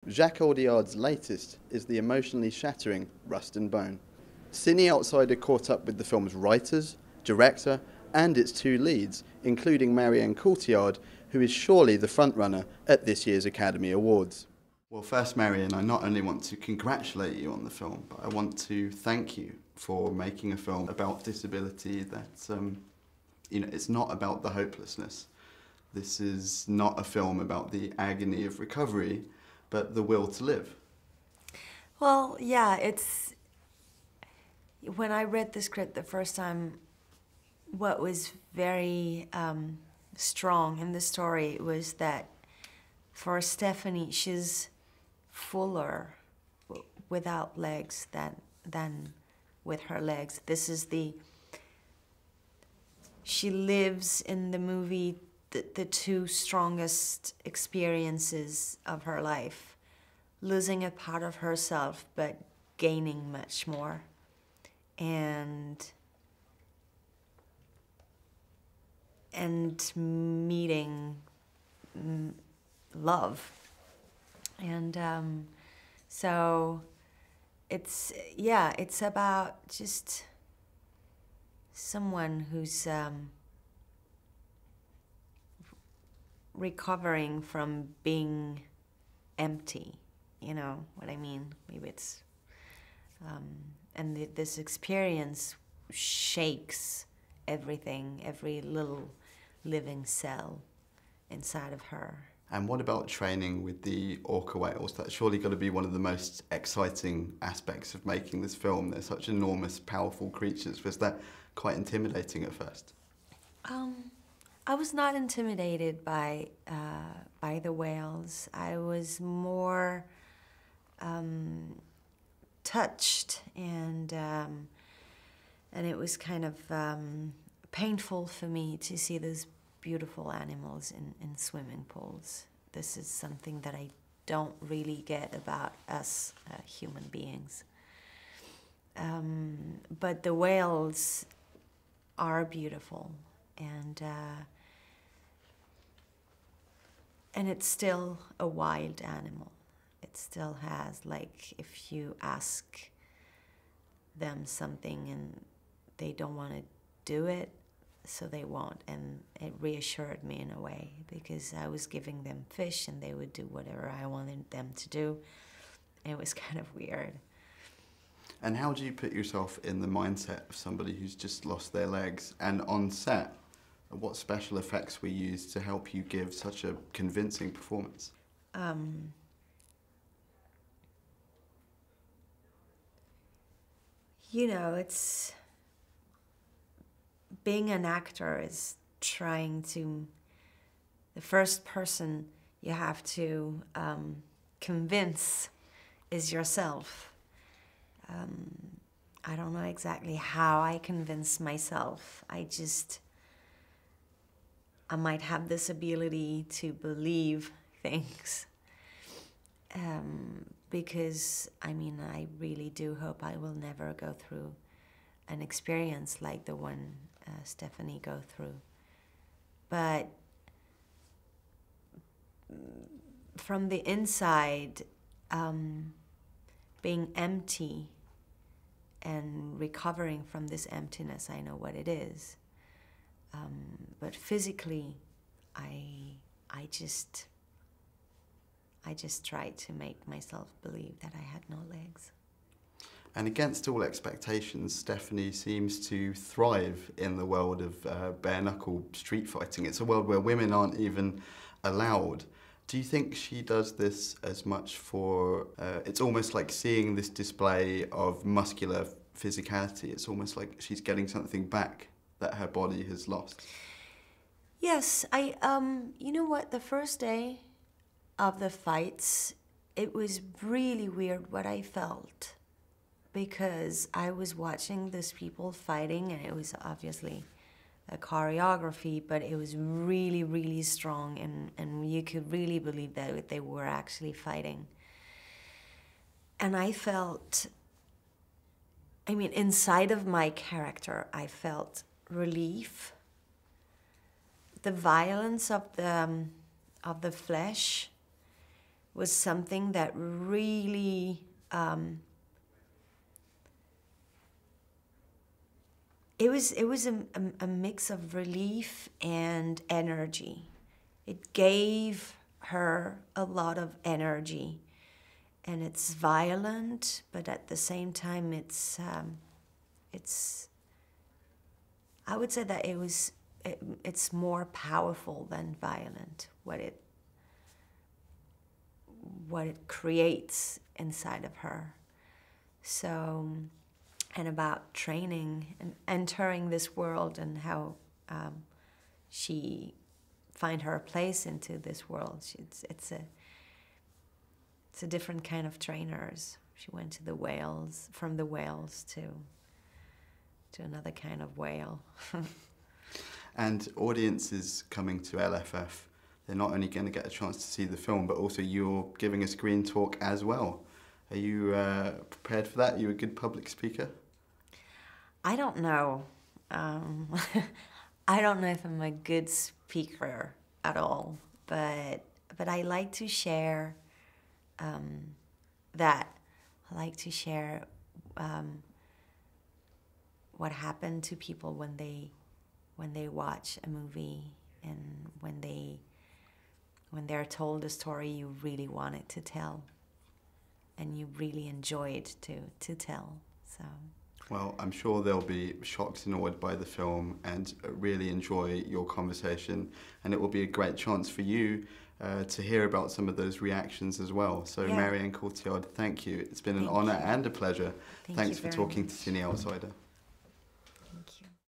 Jacques Audiard's latest is the emotionally shattering Rust and Bone. Cine Outsider caught up with the film's writers, director, and its two leads, including Marion Cotillard, who is surely the frontrunner at this year's Academy Awards. Well, first, Marion, I not only want to congratulate you on the film, but I want to thank you for making a film about disability that, it's not about the hopelessness. This is not a film about the agony of recovery, but the will to live. Well, yeah, when I read the script the first time, what was very strong in the story was that for Stephanie, she's fuller without legs than with her legs. She lives in the movie the two strongest experiences of her life, losing a part of herself but gaining much more, and meeting love. And so it's about just someone who's recovering from being empty, you know what I mean? Maybe it's, and this experience shakes everything, every little living cell inside of her. And what about training with the orca whales? That's surely got to be one of the most exciting aspects of making this film. They're such enormous, powerful creatures. Was that quite intimidating at first? I was not intimidated by the whales. I was more touched, and it was kind of painful for me to see these beautiful animals in swimming pools. This is something that I don't really get about us human beings. But the whales are beautiful, and it's still a wild animal. It still has, like, if you ask them something and they don't want to do it, so they won't. And it reassured me in a way, because I was giving them fish and they would do whatever I wanted them to do. It was kind of weird. And how do you put yourself in the mindset of somebody who's just lost their legs? And on set, what special effects were used to help you give such a convincing performance? You know, it's... being an actor is trying to... The first person you have to convince is yourself. I don't know exactly how I convince myself. I might have this ability to believe things. Because, I mean, I really do hope I will never go through an experience like the one Stephanie go through. But from the inside, being empty and recovering from this emptiness, I know what it is. But physically, I just tried to make myself believe that I had no legs. And against all expectations, Stephanie seems to thrive in the world of bare-knuckle street fighting. It's a world where women aren't even allowed. Do you think she does this as much for... it's almost like seeing this display of muscular physicality. It's almost like she's getting something back that her body has lost. Yes, you know what, the first day of the fights, it was really weird what I felt, because I was watching these people fighting, and it was obviously a choreography, but it was really, really strong, and you could really believe that they were actually fighting. And I felt, I mean, inside of my character, I felt relief. The violence of the flesh was something that really it was a mix of relief and energy. It gave her a lot of energy, and it's violent, but at the same time it's I would say that it's more powerful than violent, what it creates inside of her. So, and about training and entering this world and how she find her place into this world. It's a different kind of trainers. She went to the whales, from the whales to another kind of whale. And audiences coming to LFF, they're not only going to get a chance to see the film, but also you're giving a screen talk as well. Are you prepared for that? Are you a good public speaker? I don't know. I don't know if I'm a good speaker at all, but I like to share that. I like to share what happened to people when they watch a movie, and when they're told a story you really wanted to tell and you really enjoyed to tell. So. Well, I'm sure they'll be shocked and awed by the film and really enjoy your conversation, and it will be a great chance for you to hear about some of those reactions as well. So, yeah. Marion Cotillard, thank you. It's been an honour and a pleasure. Thanks for talking to Cine Outsider.